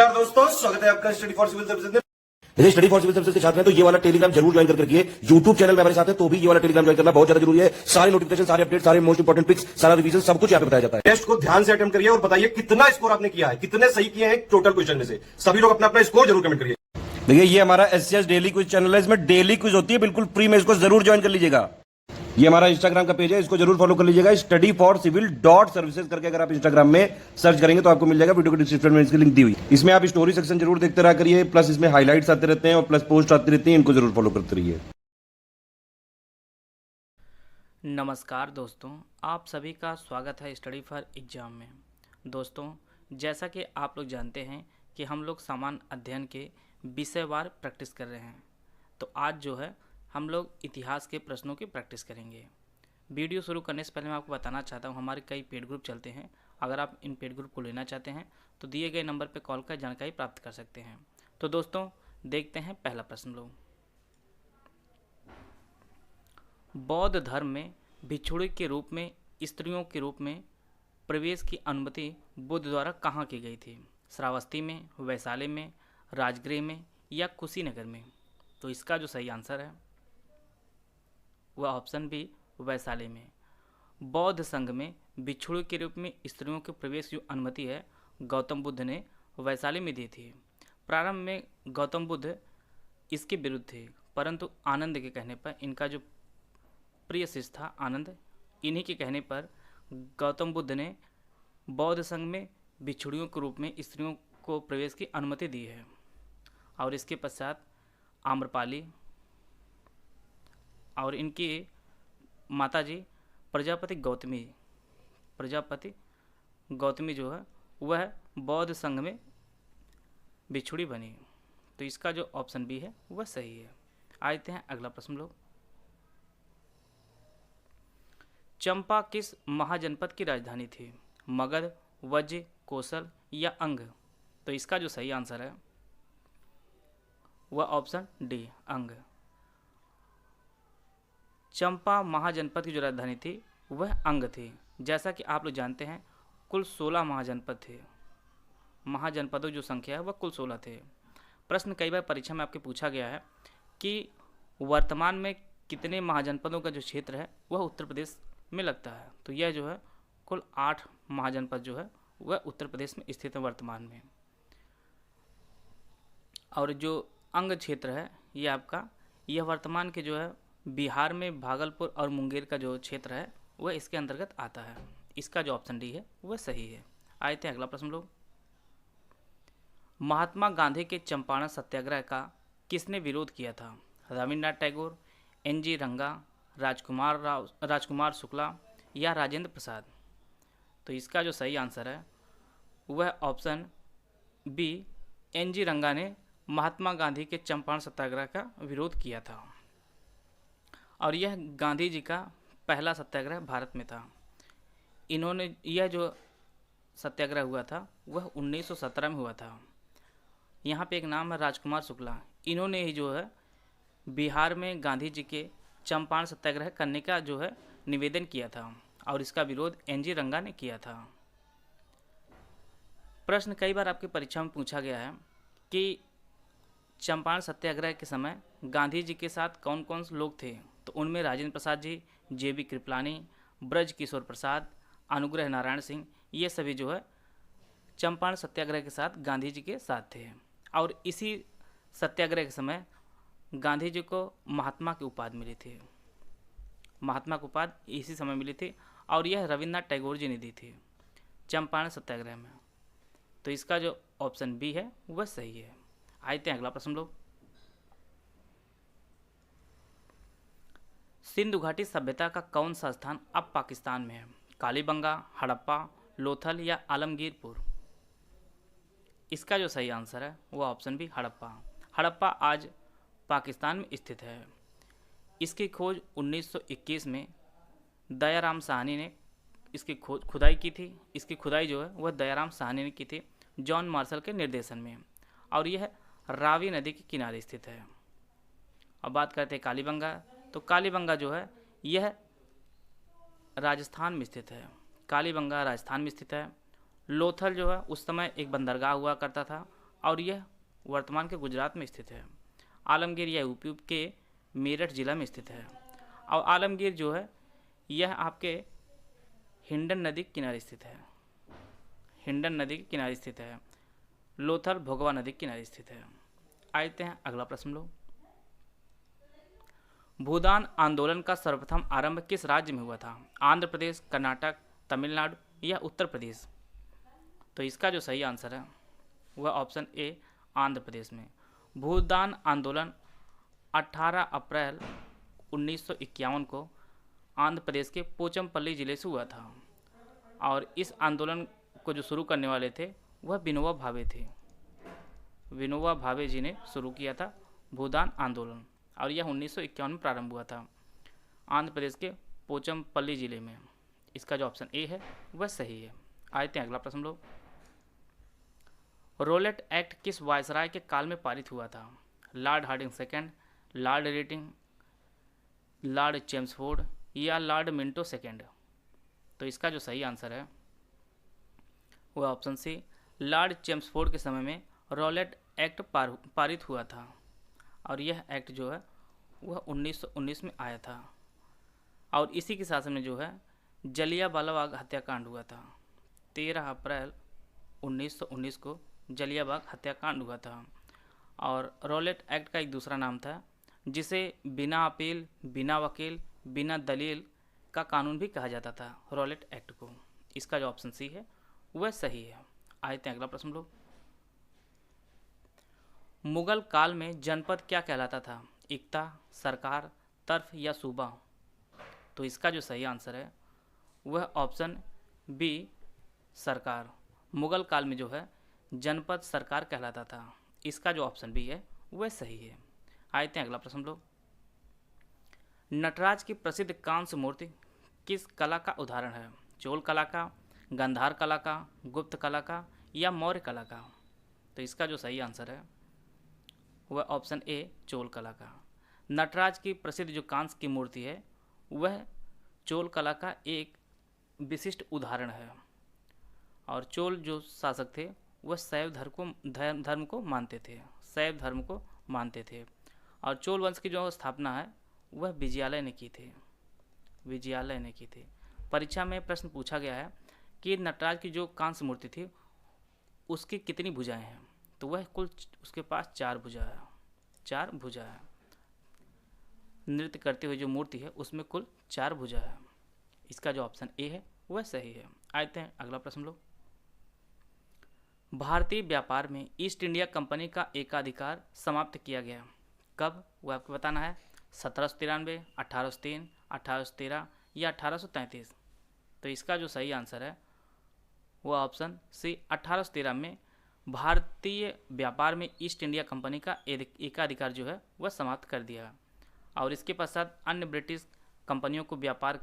नमस्कार दोस्तों, स्वागत है आपका स्टडी फॉर सिविल सर्विसेज में। यदि स्टडी फॉर सिविल सर्विसेज के छात्र हैं तो ये वाला टेलीग्राम जरूर ज्वाइन करके रखिए। यूट्यूब चैनल में हमारे साथ है तो भी ये वाला टेलीग्राम ज्वाइन करना बहुत ज्यादा जरूरी है। सारे नोटिफिकेशन, सारे अपडेट, सारे मोस्ट इंपोर्टेंट पिक्स, सारा रिवीजन सब कुछ यहाँ पे बताया जाता है। टेस्ट को ध्यान से अटेम्प्ट करिए और बताइए कितना स्कोर आपने किया है, कितने सही किए हैं टोटल क्वेश्चन में से। सभी लोग अपना अपना स्कोर जरूर कमेंट करिए। देखिए ये हमारा एससीएस डेली क्विज चैनल है, इसमें डेली क्विज होती है बिल्कुल फ्री में, इसको जरूर ज्वाइन कर लीजिएगा। ये हमारा इंस्टाग्राम का पेज है, इसको जरूर फॉलो कर लीजिएगा। Study for civil dot services करके अगर आप इंस्टाग्राम में सर्च करेंगे तो आपको मिल जाएगा। वीडियो के डिस्क्रिप्शन में इसकी लिंक दी हुई। इसमें आप स्टोरी सेक्शन जरूर देखते रहा करिए, प्लस इसमें हाईलाइट्स आते रहते हैं और प्लस पोस्ट आती रहती है, इनको जरूर फॉलो करते रहिए। नमस्कार दोस्तों, आप सभी का स्वागत है स्टडी फॉर एग्ज़ाम में। दोस्तों, जैसा कि आप लोग जानते हैं कि हम लोग सामान्य अध्ययन के विषयवार प्रैक्टिस कर रहे हैं, तो आज जो है हम लोग इतिहास के प्रश्नों की प्रैक्टिस करेंगे। वीडियो शुरू करने से पहले मैं आपको बताना चाहता हूँ, हमारे कई पेड ग्रुप चलते हैं। अगर आप इन पेड ग्रुप को लेना चाहते हैं तो दिए गए नंबर पर कॉल कर जानकारी प्राप्त कर सकते हैं। तो दोस्तों, देखते हैं पहला प्रश्न लोग। बौद्ध धर्म में भिक्षुणी के रूप में, स्त्रियों के रूप में प्रवेश की अनुमति बुद्ध द्वारा कहाँ की गई थी? श्रावस्ती में, वैशाली में, राजगृह में या कुशीनगर में? तो इसका जो सही आंसर है वह ऑप्शन बी, वैशाली में। बौद्ध संघ में भिक्षुणी के रूप में स्त्रियों के प्रवेश की अनुमति है गौतम बुद्ध ने वैशाली में दी थी। प्रारंभ में गौतम बुद्ध इसके विरुद्ध थे, परंतु आनंद के कहने पर, इनका जो प्रिय शिष्य था आनंद, इन्हीं के कहने पर गौतम बुद्ध ने बौद्ध संघ में भिक्षुणियों के रूप में स्त्रियों को प्रवेश की अनुमति दी है। और इसके पश्चात आम्रपाली और इनकी माताजी प्रजापति गौतमी जो है वह बौद्ध संघ में भिक्षुणी बनी। तो इसका जो ऑप्शन बी है वह सही है। आते हैं अगला प्रश्न लोग। चंपा किस महाजनपद की राजधानी थी? मगध, वज्र, कौशल या अंग? तो इसका जो सही आंसर है वह ऑप्शन डी, अंग। चंपा महाजनपद की जो राजधानी थी वह अंग थी। जैसा कि आप लोग जानते हैं कुल 16 महाजनपद थे। महाजनपदों की जो संख्या है वह कुल 16 थे। प्रश्न कई बार परीक्षा में आपके पूछा गया है कि वर्तमान में कितने महाजनपदों का जो क्षेत्र है वह उत्तर प्रदेश में लगता है। तो यह जो है कुल 8 महाजनपद जो है वह उत्तर प्रदेश में स्थित है वर्तमान में। और जो अंग क्षेत्र है यह वर्तमान के जो है बिहार में भागलपुर और मुंगेर का जो क्षेत्र है वह इसके अंतर्गत आता है। इसका जो ऑप्शन डी है वह सही है। आए थे अगला प्रश्न लोग। महात्मा गांधी के चंपारण सत्याग्रह का किसने विरोध किया था? रविन्द्रनाथ टैगोर, एन.जी. रंगा, राजकुमार शुक्ला या राजेंद्र प्रसाद? तो इसका जो सही आंसर है वह ऑप्शन बी, एन.जी. रंगा ने महात्मा गांधी के चंपारण सत्याग्रह का विरोध किया था। और यह गांधी जी का पहला सत्याग्रह भारत में था। यह जो सत्याग्रह हुआ था वह 1917 में हुआ था। यहाँ पे एक नाम है राजकुमार शुक्ला, इन्होंने ही जो है बिहार में गांधी जी के चंपारण सत्याग्रह करने का जो है निवेदन किया था और इसका विरोध एन.जी. रंगा ने किया था। प्रश्न कई बार आपकी परीक्षा में पूछा गया है कि चंपारण सत्याग्रह के समय गांधी जी के साथ कौन कौन से लोग थे? तो उनमें राजेंद्र प्रसाद जी, जे.बी. कृपलानी, ब्रज किशोर प्रसाद, अनुग्रह नारायण सिंह, ये सभी जो है चंपारण सत्याग्रह के साथ गांधी जी के साथ थे। और इसी सत्याग्रह के समय गांधी जी को महात्मा की उपाधि मिली थी। महात्मा की उपाधि इसी समय मिली थी और यह रविन्द्रनाथ टैगोर जी ने दी थी चंपारण सत्याग्रह में। तो इसका जो ऑप्शन बी है वह सही है। आते हैं अगला प्रश्न लोग। सिंधु घाटी सभ्यता का कौन सा स्थान अब पाकिस्तान में है? कालीबंगा, हड़प्पा, लोथल या आलमगीरपुर? इसका जो सही आंसर है वह ऑप्शन बी, हड़प्पा। हड़प्पा आज पाकिस्तान में स्थित है। इसकी खोज 1921 में दयाराम साहनी ने इसकी खुदाई की थी। इसकी खुदाई जो है वह दयाराम साहनी ने की थी जॉन मार्शल के निर्देशन में। और यह रावी नदी के किनारे स्थित है। अब बात करते हैं कालीबंगा। तो कालीबंगा जो है यह राजस्थान में स्थित है। कालीबंगा राजस्थान में स्थित है। लोथल जो है उस समय एक बंदरगाह हुआ करता था। और यह वर्तमान के गुजरात में स्थित है। आलमगीर यह यूपी के मेरठ जिला में स्थित है। और आलमगीर जो है यह आपके हिंडन नदी के किनारे स्थित है। हिंडन नदी के किनारे स्थित है। लोथल भोगवा नदी के किनारे स्थित है। आते हैं अगला प्रश्न लो। भूदान आंदोलन का सर्वप्रथम आरंभ किस राज्य में हुआ था? आंध्र प्रदेश, कर्नाटक, तमिलनाडु या उत्तर प्रदेश? तो इसका जो सही आंसर है वह ऑप्शन ए आंध्र प्रदेश में। भूदान आंदोलन 18 अप्रैल 1951 को आंध्र प्रदेश के पोचमपल्ली जिले से हुआ था। और इस आंदोलन को जो शुरू करने वाले थे वह विनोबा भावे थे। विनोबा भावे जी ने शुरू किया था भूदान आंदोलन और यह 1951 में प्रारंभ हुआ था आंध्र प्रदेश के पोचमपल्ली जिले में। इसका जो ऑप्शन ए है वह सही है। आते हैं अगला प्रश्न लो। रोलेट एक्ट किस वायसराय के काल में पारित हुआ था? Lord Hardinge second, Lord reading, Lord Chelmsford या लॉर्ड मिंटो सेकंड? तो इसका जो सही आंसर है वह ऑप्शन सी लॉर्ड चेम्सफोर्ड के समय में रोलेट एक्ट पारित हुआ था। और यह एक्ट जो है वह 1919 में आया था। और इसी के शासन में जो है जलियांवाला बाग हत्याकांड हुआ था। 13 अप्रैल 1919 को जलियांवाला हत्याकांड हुआ था। और रोलेट एक्ट का एक दूसरा नाम था जिसे बिना अपील, बिना वकील, बिना दलील का कानून भी कहा जाता था, रोलेट एक्ट को। इसका जो ऑप्शन सी है वह सही है। आते हैं अगला प्रश्न लो। मुगल काल में जनपद क्या कहलाता था? इक्ता, सरकार, तर्फ या सूबा? तो इसका जो सही आंसर है वह ऑप्शन बी सरकार। मुगल काल में जो है जनपद सरकार कहलाता था। इसका जो ऑप्शन बी है वह सही है। आते हैं अगला प्रश्न लो। नटराज की प्रसिद्ध कांस्य मूर्ति किस कला का उदाहरण है? चोल कला का, गंधार कला का, गुप्त कला का या मौर्य कला का? तो इसका जो सही आंसर है वह ऑप्शन ए चोल कला का। नटराज की प्रसिद्ध जो कांस्य की मूर्ति है वह चोल कला का एक विशिष्ट उदाहरण है। और चोल जो शासक थे वह शैव धर्म को मानते थे। शैव धर्म को मानते थे। और चोल वंश की जो स्थापना है वह विजयालय ने की थी। विजयालय ने की थी। परीक्षा में प्रश्न पूछा गया है कि नटराज की जो कांस्य मूर्ति थी उसकी कितनी भुजाएं हैं? तो वह कुल उसके पास 4 भुजा है। 4 भुजा है। नृत्य करते हुए जो मूर्ति है उसमें कुल 4 भुजा है। इसका जो ऑप्शन ए है वह सही है। आते हैं अगला प्रश्न लो। भारतीय व्यापार में ईस्ट इंडिया कंपनी का एकाधिकार समाप्त किया गया कब? वह आपको बताना है। 1793, 1803, 1813 या 1833? तो इसका जो सही आंसर है वह ऑप्शन सी 1813 में भारतीय व्यापार में ईस्ट इंडिया कंपनी का एकाधिकार जो है वह समाप्त कर दिया। और इसके पश्चात अन्य ब्रिटिश कंपनियों को व्यापार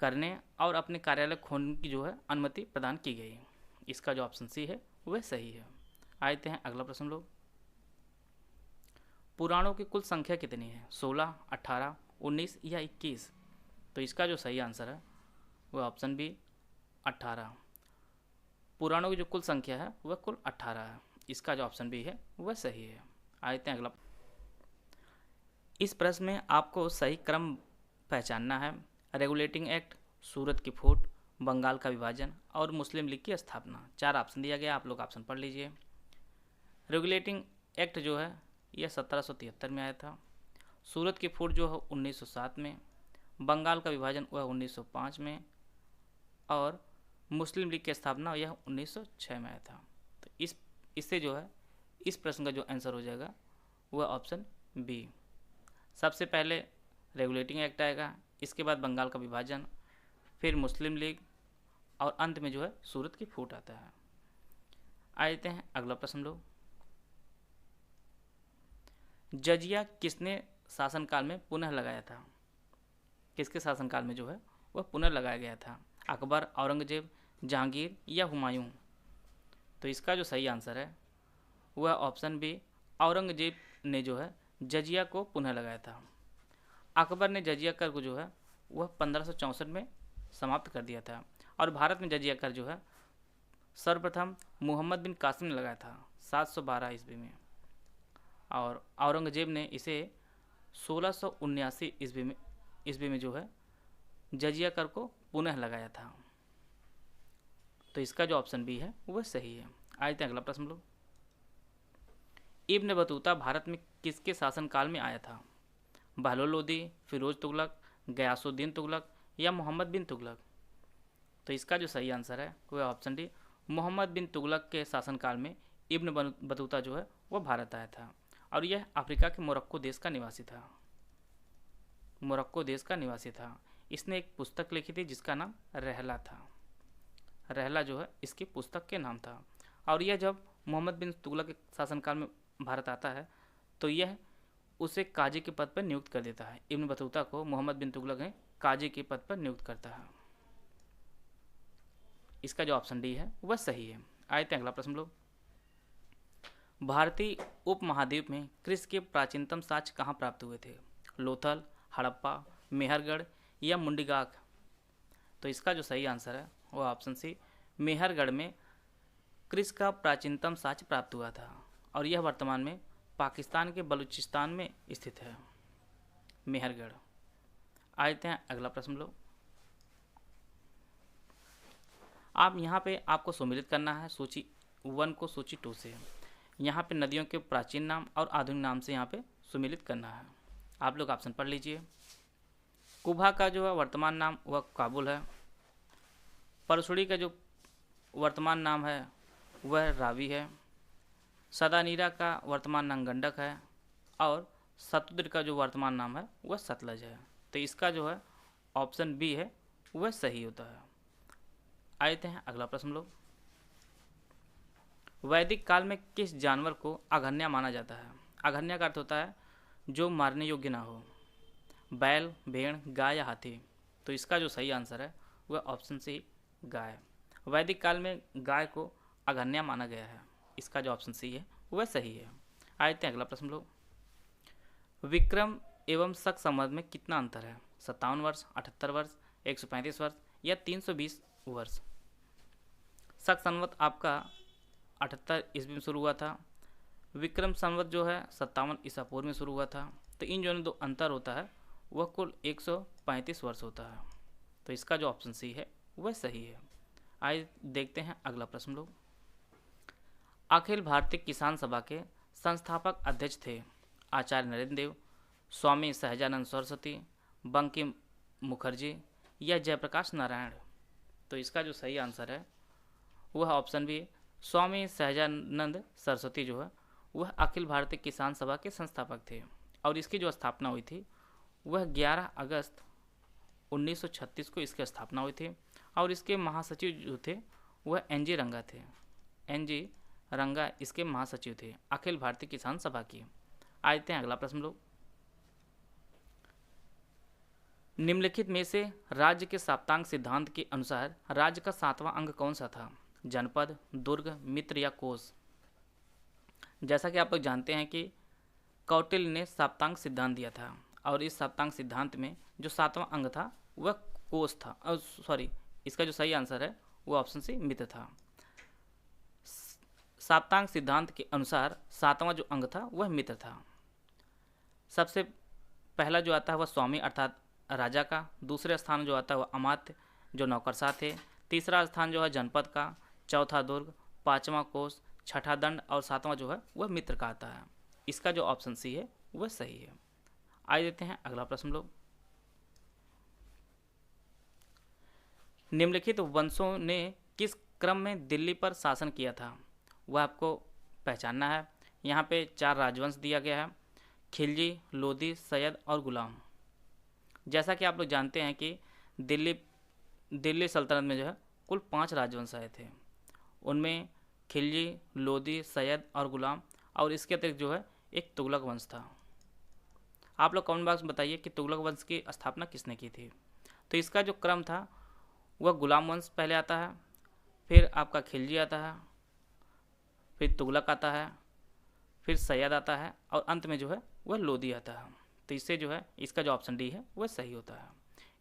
करने और अपने कार्यालय खोलने की जो है अनुमति प्रदान की गई। इसका जो ऑप्शन सी है वह सही है। आते हैं अगला प्रश्न लो। पुराणों की कुल संख्या कितनी है? 16, 18, 19 या 21? तो इसका जो सही आंसर है वह ऑप्शन बी 18। पुराणों की जो कुल संख्या है वह कुल 18 है। इसका जो ऑप्शन बी है वह सही है। आते हैं अगला। इस प्रश्न में आपको सही क्रम पहचानना है। रेगुलेटिंग एक्ट, सूरत की फूट, बंगाल का विभाजन और मुस्लिम लीग की स्थापना। 4 ऑप्शन दिया गया, आप लोग ऑप्शन पढ़ लीजिए। रेगुलेटिंग एक्ट जो है यह 1773 में आया था। सूरत की फूट जो है 1907 में। बंगाल का विभाजन वह 1905 में। और मुस्लिम लीग की स्थापना यह 1906 में आया था। तो इससे जो है इस प्रश्न का जो आंसर हो जाएगा वह ऑप्शन बी। सबसे पहले रेगुलेटिंग एक्ट आएगा, इसके बाद बंगाल का विभाजन, फिर मुस्लिम लीग और अंत में जो है सूरत की फूट आता है। आते हैं अगला प्रश्न लो। जजिया किसने शासनकाल में पुनः लगाया था? किसके शासनकाल में जो है वह पुनः लगाया गया था? अकबर, औरंगजेब, जहांगीर या हुमायूं? तो इसका जो सही आंसर है वह ऑप्शन बी औरंगजेब ने जो है जजिया को पुनः लगाया था। अकबर ने जजिया कर को जो है वह 1564 में समाप्त कर दिया था। और भारत में जजिया कर जो है सर्वप्रथम मोहम्मद बिन कासिम ने लगाया था 712 ईस्वी में, और औरंगजेब ने इसे 1679 ईस्वी में जो है जजिया कर को पुनः लगाया था। तो इसका जो ऑप्शन बी है वह सही है। आते हैं अगला प्रश्न लोग। इब्न बतूता भारत में किसके शासनकाल में आया था? बहलोल लोदी, फिरोज तुगलक, गयासुद्दीन तुगलक या मोहम्मद बिन तुगलक? तो इसका जो सही आंसर है वह ऑप्शन डी, मोहम्मद बिन तुगलक के शासनकाल में इब्न बतूता जो है वह भारत आया था, और यह अफ्रीका के मोरक्को देश का निवासी था। मोरक्को देश का निवासी था। इसने एक पुस्तक लिखी थी जिसका नाम रहला था। रहला जो है इसकी पुस्तक के नाम था। और यह जब मोहम्मद बिन तुगलक के शासनकाल में भारत आता है तो यह उसे काजी के पद पर नियुक्त कर देता है। इब्न बतूता को मोहम्मद बिन तुगलक ने काजी के पद पर नियुक्त करता है। इसका जो ऑप्शन डी है वह सही है। आते हैं अगला प्रश्न लोग। भारतीय उपमहाद्वीप में कृषि के प्राचीनतम साक्ष्य कहाँ प्राप्त हुए थे? लोथल, हड़प्पा, मेहरगढ़ या मुंडीगाक? तो इसका जो सही आंसर है वो ऑप्शन सी, मेहरगढ़ में कृषि का प्राचीनतम साक्ष्य प्राप्त हुआ था, और यह वर्तमान में पाकिस्तान के बलूचिस्तान में स्थित है, मेहरगढ़। आते हैं अगला प्रश्न लोग। आप यहाँ पे आपको सम्मिलित करना है सूची 1 को सूची 2 से। यहाँ पे नदियों के प्राचीन नाम और आधुनिक नाम से यहाँ पे सम्मिलित करना है। आप लोग ऑप्शन पढ़ लीजिए। कुभा का जो है वर्तमान नाम वह काबुल है। परसुड़ी का जो वर्तमान नाम है वह रावी है। सदानीरा का वर्तमान नाम गंडक है, और सतलुज का जो वर्तमान नाम है वह सतलज है। तो इसका जो है ऑप्शन बी है वह सही होता है। आते हैं अगला प्रश्न लोग। वैदिक काल में किस जानवर को अघन्या माना जाता है? अघन्या का अर्थ होता है जो मारने योग्य ना हो। बैल, भेड़, गाय या हाथी? तो इसका जो सही आंसर है वह ऑप्शन सी, गाय। वैदिक काल में गाय को अघन्या माना गया है। इसका जो ऑप्शन सी है वह सही है। आते हैं अगला प्रश्न लोग। विक्रम एवं शक संवत में कितना अंतर है? 57 वर्ष, 78 वर्ष, 135 वर्ष या 320 वर्ष? शक संवत आपका 78 ईस्वी में शुरू हुआ था। विक्रम संवत जो है 57 ईसा पूर्व में शुरू हुआ था। तो इन जो दो अंतर होता है वह कुल 135 वर्ष होता है। तो इसका जो ऑप्शन सी है वह सही है। आइए देखते हैं अगला प्रश्न लोग। अखिल भारतीय किसान सभा के संस्थापक अध्यक्ष थे आचार्य नरेंद्र देव, स्वामी सहजानंद सरस्वती, बंकिम मुखर्जी या जयप्रकाश नारायण? तो इसका जो सही आंसर है वह ऑप्शन बी, स्वामी सहजानंद सरस्वती जो है वह अखिल भारतीय किसान सभा के संस्थापक थे, और इसकी जो स्थापना हुई थी वह 11 अगस्त 1936 को इसकी स्थापना हुई थी, और इसके महासचिव जो थे वह एन.जी. रंगा थे। एन.जी. रंगा इसके महासचिव थे अखिल भारतीय किसान सभा की। आते हैं अगला प्रश्न लोग। निम्नलिखित में से राज्य के साप्तांग सिद्धांत के अनुसार राज्य का 7वां अंग कौन सा था? जनपद, दुर्ग, मित्र या कोष? जैसा कि आप लोग जानते हैं कि कौटिल्य ने साप्तांग सिद्धांत दिया था, और इस साप्तांग सिद्धांत में जो 7वां अंग था वह कोष था। इसका जो सही आंसर है वह ऑप्शन सी, मित्र था। साप्तांग सिद्धांत के अनुसार 7वां जो अंग था वह मित्र था। सबसे पहला जो आता है वह स्वामी अर्थात राजा का, दूसरे स्थान जो आता है वह अमात्य जो नौकरशाह थे, तीसरा स्थान जो है जनपद का, चौथा दुर्ग, पांचवा कोष, छठा दंड और सातवां जो है वह मित्र का आता है। इसका जो ऑप्शन सी है वह सही है। आइए देते हैं अगला प्रश्न लोग। निम्नलिखित वंशों ने किस क्रम में दिल्ली पर शासन किया था? वह आपको पहचानना है। यहाँ पे 4 राजवंश दिया गया है, खिलजी, लोधी, सैयद और गुलाम। जैसा कि आप लोग जानते हैं कि दिल्ली सल्तनत में जो है कुल 5 राजवंश आए थे। उनमें खिलजी, लोधी, सैयद और गुलाम, और इसके अतिरिक्त जो है एक तुगलक वंश था। आप लोग कमेंट बॉक्स में बताइए कि तुगलक वंश की स्थापना किसने की थी। तो इसका जो क्रम था वह गुलाम वंश पहले आता है, फिर आपका खिलजी आता है, फिर तुगलक आता है, फिर सैयद आता है, और अंत में जो है वह लोधी आता है। तो इससे जो है इसका जो ऑप्शन डी है वह सही होता है।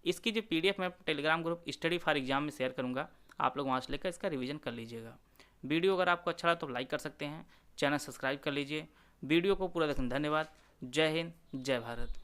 इसकी जो PDF मैं Telegram group study for exam में शेयर करूंगा, आप लोग वहाँ से लेकर इसका रिवीजन कर लीजिएगा। वीडियो अगर आपको अच्छा लगा तो लाइक कर सकते हैं, चैनल सब्सक्राइब कर लीजिए। वीडियो को पूरा देखने धन्यवाद। जय हिंद, जय भारत।